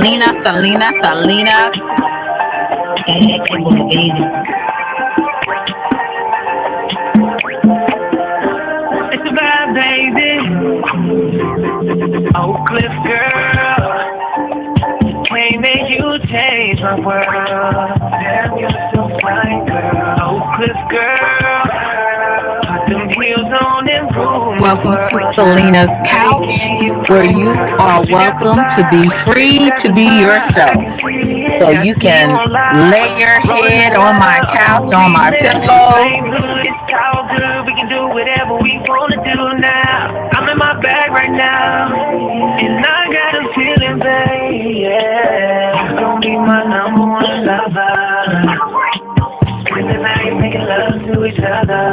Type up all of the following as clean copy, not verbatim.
Salina. It's a bad baby. Oak Cliff girl. Can't make you change my world. Damn, you're so fine, girl. Oak Cliff girl. Put them heels on and prove. Welcome to Selena's Couch, where you are welcome to be free to be yourself. So you can lay your head on my couch, on my pillows. It's all good, we can do whatever we wanna do now. I'm in my bag right now, and I got a feeling, babe, yeah. You're gonna be my number one lover. Spend the night making love to each other,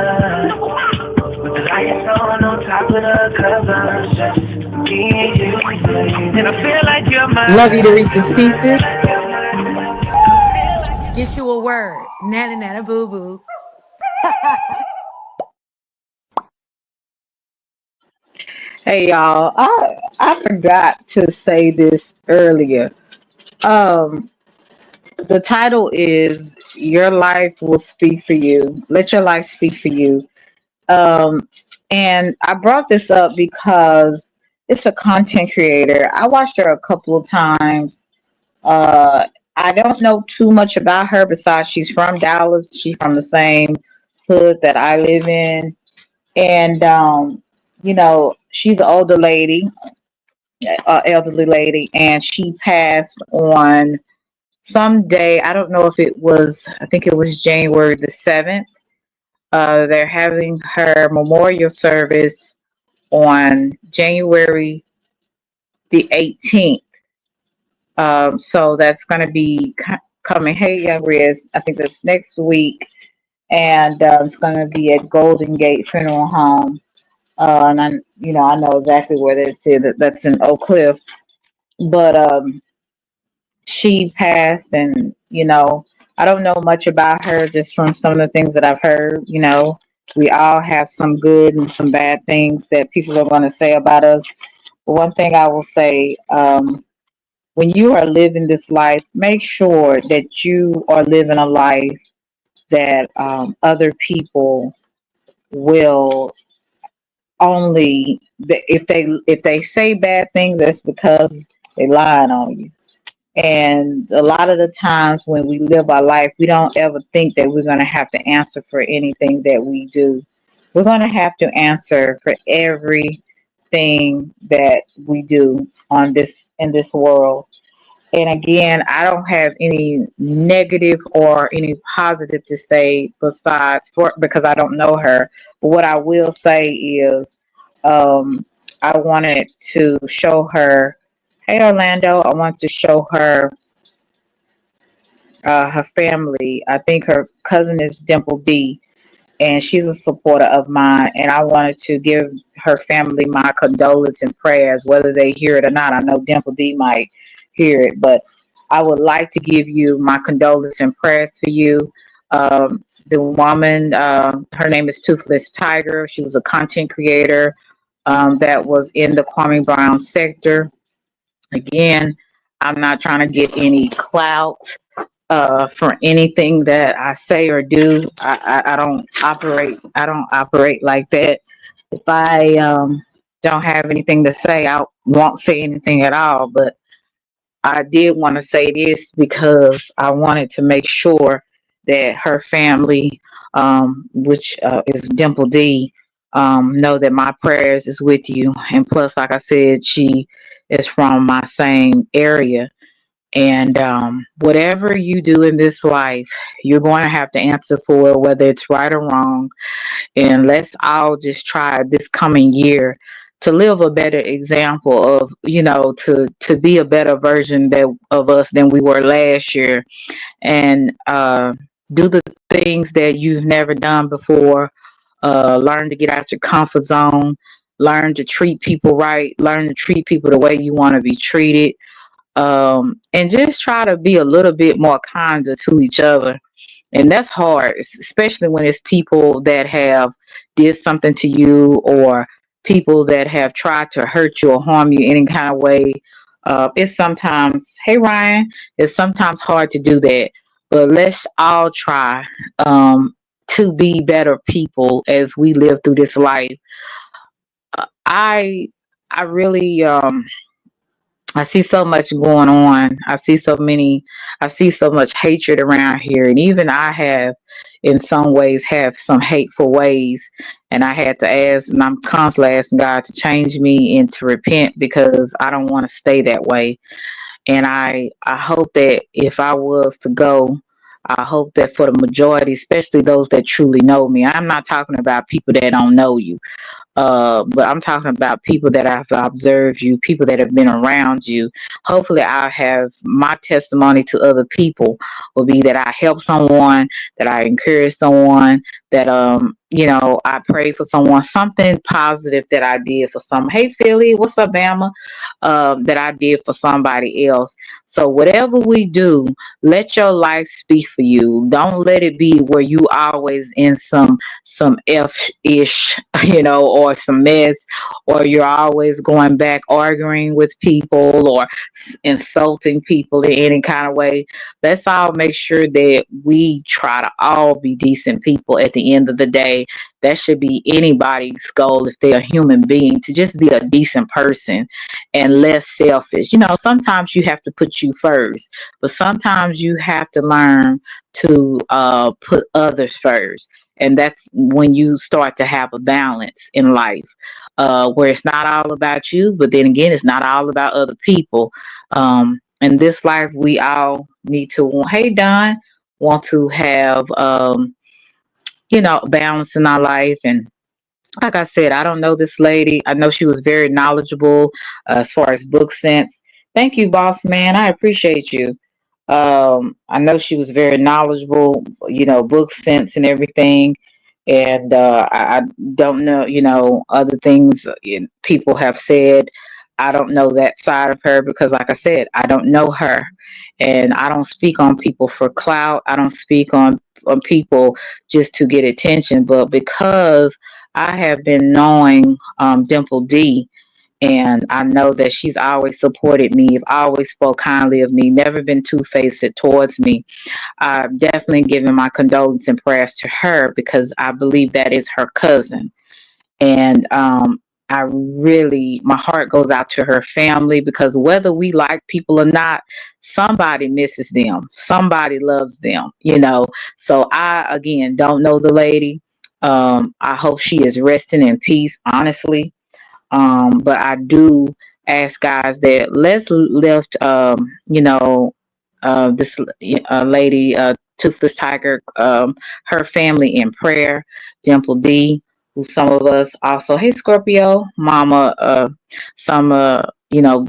with the lights on top of the covers. Just me and you, babe. And I feel like you're my Love you to Reese's Pieces. Get you a word. Nana nana boo boo. Hey y'all, I forgot to say this earlier. Um, the title is "Your Life Will Speak for You." Let your life speak for you. Um, and I brought this up because it's a content creator. I watched her a couple of times. Uh, I don't know too much about her besides she's from Dallas. She's from the same hood that I live in, and she's an older lady, elderly lady, and she passed on some day. I don't know if it was. I think it was January the 7th. They're having her memorial service on January the 18th. So that's going to be coming. Hey, Young Riz, I think that's next week, and it's going to be at Golden Gate Funeral Home. And I know exactly where that's in. That's in Oak Cliff. But she passed, and I don't know much about her, just from some of the things that I've heard. We all have some good and some bad things that people are going to say about us. But one thing I will say, when you are living this life, make sure that you are living a life that other people will only, if they say bad things, that's because they lying on you. And a lot of the times when we live our life, we don't ever think that we're going to have to answer for anything that we do. We're going to have to answer for everything that we do in this world. And again, I don't have any negative or any positive to say besides for because I don't know her. But what I will say is, I wanted to show her. Hey, Orlando, I want to show her her family. I think her cousin is Dimple D, and she's a supporter of mine. And I wanted to give her family my condolence and prayers, whether they hear it or not. I know Dimple D might hear it, but I would like to give you my condolence and prayers for you. The woman, her name is Toothless Tiger. She was a content creator that was in the Kwame Brown sector. Again, I'm not trying to get any clout for anything that I say or do. I don't operate. I don't operate like that. If I don't have anything to say, I won't say anything at all. But I did want to say this because I wanted to make sure that her family, which is Dimple D, know that my prayers is with you. And plus, like I said, she is from my same area. And whatever you do in this life, you're going to have to answer for it, whether it's right or wrong. And let's all just try this coming year to live a better example of, to be a better version of us than we were last year. And do the things that you've never done before. Learn to get out your comfort zone. Learn to treat people right. Learn to treat people the way you want to be treated, and just try to be a little bit more kinder to each other. And that's hard, especially when it's people that have did something to you, or people that have tried to hurt you or harm you any kind of way. It's sometimes, hey Ryan, it's sometimes hard to do that, but let's all try to be better people as we live through this life. I I really I see so much going on. I see so much hatred around here. And even I have, in some ways, have some hateful ways. And I had to ask, and I'm constantly asking God to change me and to repent because I don't want to stay that way. And I hope that if I was to go, I hope that for the majority, especially those that truly know me, I'm not talking about people that don't know you. But I'm talking about people that have observed you, people that have been around you. Hopefully, I have my testimony to other people will be that I help someone, that I encourage someone, that I pray for someone, something positive that I did for some. Hey, Philly, what's up, Bama? That I did for somebody else. So whatever we do, let your life speak for you. Don't let it be where you always in some F ish, or some mess, or you're always going back arguing with people or insulting people in any kind of way. Let's all make sure that we try to all be decent people at the end of the day. That should be anybody's goal if they're a human being, to just be a decent person and less selfish. Sometimes you have to put you first, but sometimes you have to learn to put others first. And that's when you start to have a balance in life, where it's not all about you, but then again, it's not all about other people. In this life, we all need to, hey, Don, want to have, balance in our life. And like I said, I don't know this lady. I know she was very knowledgeable as far as book sense. Thank you, boss man. I appreciate you. I know she was very knowledgeable, book sense and everything. And I don't know, other things people have said. I don't know that side of her because, like I said, I don't know her, and I don't speak on people for clout. I don't speak on people just to get attention, but because I have been knowing Dimple D, and I know that she's always supported me, always spoke kindly of me, never been two-faced towards me. I've definitely given my condolence and prayers to her because I believe that is her cousin. And I really, my heart goes out to her family because whether we like people or not, somebody misses them, somebody loves them. So I, again, don't know the lady. I hope she is resting in peace, honestly. But I do ask guys that let's lift, this lady, Toothless Tiger, her family in prayer. Dimple D, who some of us also, hey Scorpio, Mama, some,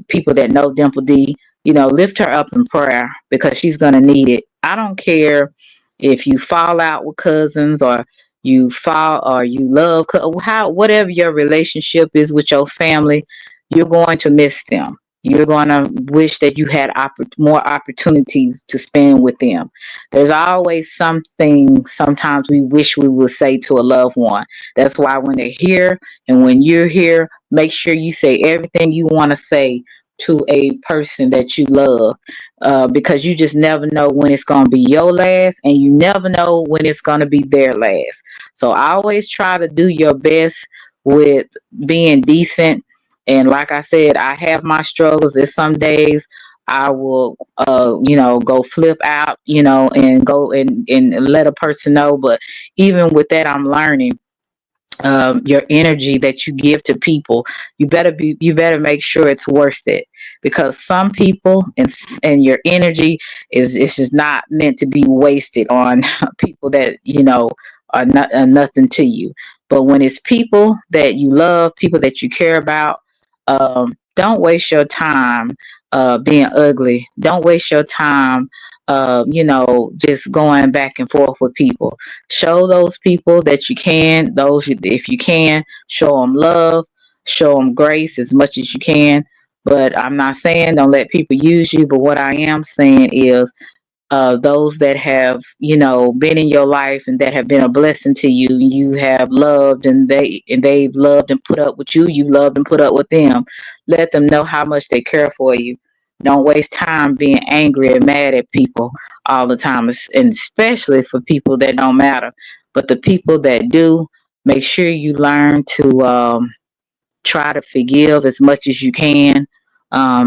people that know Dimple D, lift her up in prayer because she's gonna need it. I don't care if you fall out with cousins or you fall or you love whatever your relationship is with your family, you're going to miss them. You're going to wish that you had more opportunities to spend with them. There's always something sometimes we wish we would say to a loved one. That's why when they're here and when you're here, make sure you say everything you want to say to a person that you love, because you just never know when it's going to be your last, and you never know when it's going to be their last. So I always try to do your best with being decent. And like I said, I have my struggles. There's some days I will, go flip out, and go and let a person know. But even with that, I'm learning your energy that you give to people. You better make sure it's worth it, because some people and your energy is, it's just not meant to be wasted on people that are nothing to you. But when it's people that you love, people that you care about, don't waste your time being ugly. Don't waste your time just going back and forth with people. Show those people that you can, if you can, show them love, show them grace as much as you can. But I'm not saying don't let people use you, but what I am saying is, those that have, been in your life and that have been a blessing to you, you have loved, and they've loved and put up with you, you loved and put up with them. Let them know how much they care for you. Don't waste time being angry and mad at people all the time, and especially for people that don't matter. But the people that do, make sure you learn to try to forgive as much as you can.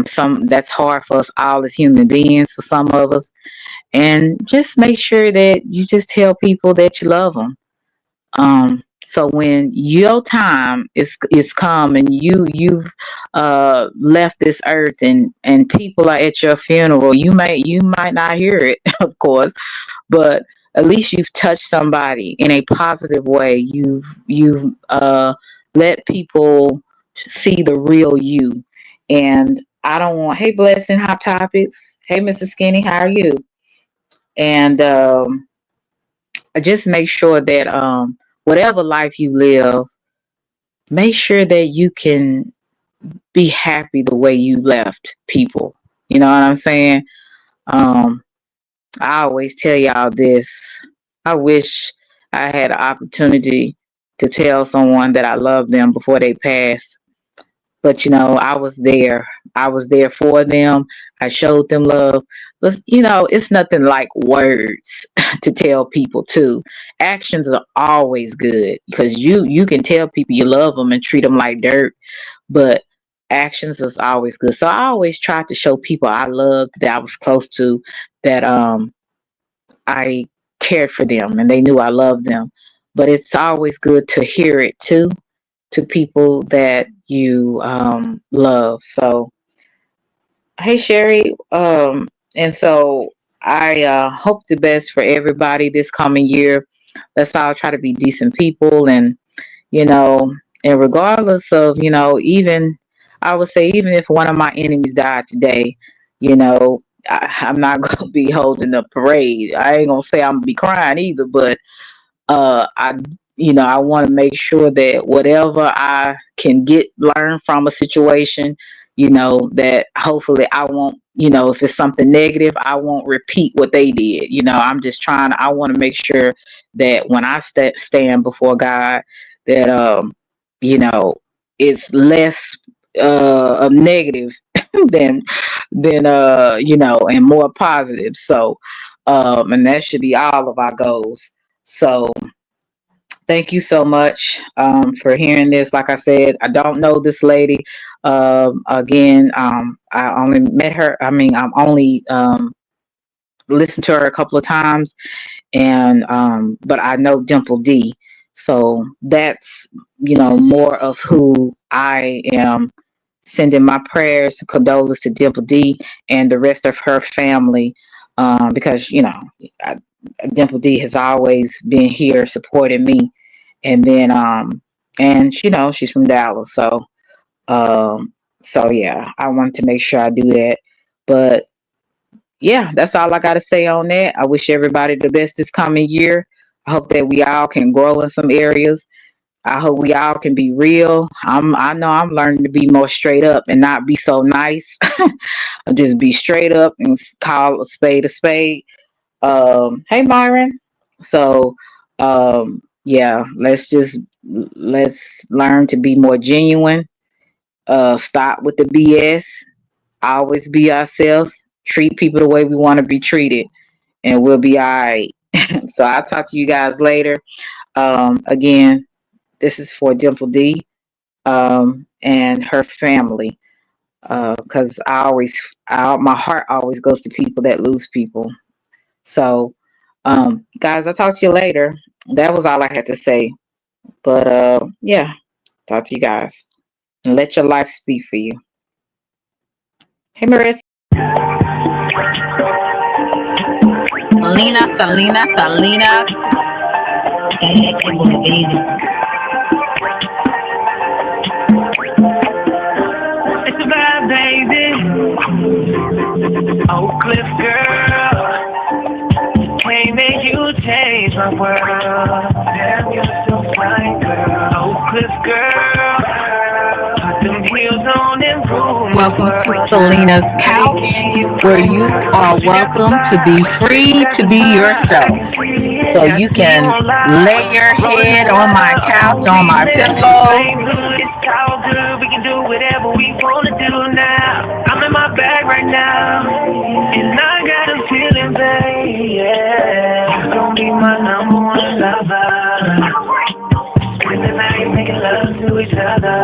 Some That's hard for us all as human beings, for some of us, and just make sure that you just tell people that you love them. So when your time is come and you've left this earth, and people are at your funeral, you might not hear it, of course, but at least you've touched somebody in a positive way. You've let people see the real you. And I don't want, hey, Blessing, Hot Topics. Hey, Mr. Skinny, how are you? And just make sure that whatever life you live, make sure that you can be happy the way you left people. You know what I'm saying? Um, I always tell y'all this. I wish I had an opportunity to tell someone that I love them before they pass. But I was there. I was there for them. I showed them love. But it's nothing like words to tell people too. Actions are always good, because you can tell people you love them and treat them like dirt, but actions is always good. So I always tried to show people I loved, that I was close to, that I cared for them and they knew I loved them. But it's always good to hear it too, to people that you love. So, hey, Sherry. And so I hope the best for everybody this coming year. Let's all try to be decent people, you know, and regardless of, even, I would say, even if one of my enemies died today, you know, I'm not going to be holding a parade. I ain't going to say I'm going to be crying either, but I I want to make sure that whatever I can learn from a situation, that hopefully I won't, if it's something negative, I won't repeat what they did. I'm just trying, I want to make sure that when I stand before God, that you know it's less of negative than and more positive. So and that should be all of our goals. So thank you so much for hearing this. Like I said, I don't know this lady. Again, I only met her. I mean, I'm only listened to her a couple of times, and but I know Dimple D. So that's more of who I am, sending my prayers and condolences to Dimple D and the rest of her family, because I, Dimple D has always been here supporting me. And then and she's from Dallas, um so yeah, I wanted to make sure I do that. But yeah, that's all I got to say on that. I wish everybody the best this coming year. I hope that we all can grow in some areas. I hope we all can be real. I know I'm learning to be more straight up and not be so nice. Just be straight up and call a spade a spade. Hey, Myron. So yeah, let's learn to be more genuine. Stop with the BS. Always be ourselves. Treat people the way we want to be treated, and we'll be all right. So I'll talk to you guys later. Again, this is for Dimple D and her family. Because my heart always goes to people that lose people. So, guys, I'll talk to you later. That was all I had to say. But yeah, talk to you guys. And let your life speak for you. Hey, Marissa. Selena. It's a bad baby. Oak Cliff girl. Can't make you change my world. Damn, you're so fine, girl. Oak Cliff girl. Put them heels on and prove. Welcome to Selena's Couch, where you are welcome to be free to be yourself. So you can lay your head on my couch, on my pillows. We can do whatever we wanna do now. I'm in my bag right now. my number one lover. Spend the night making love to each other.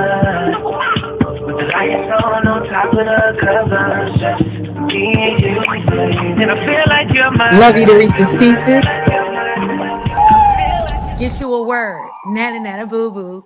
With the lights on top of the covers. Just me and you, babe. And I feel like you're my Love you to Reese's Pieces. Get you a word. Nana nana boo boo.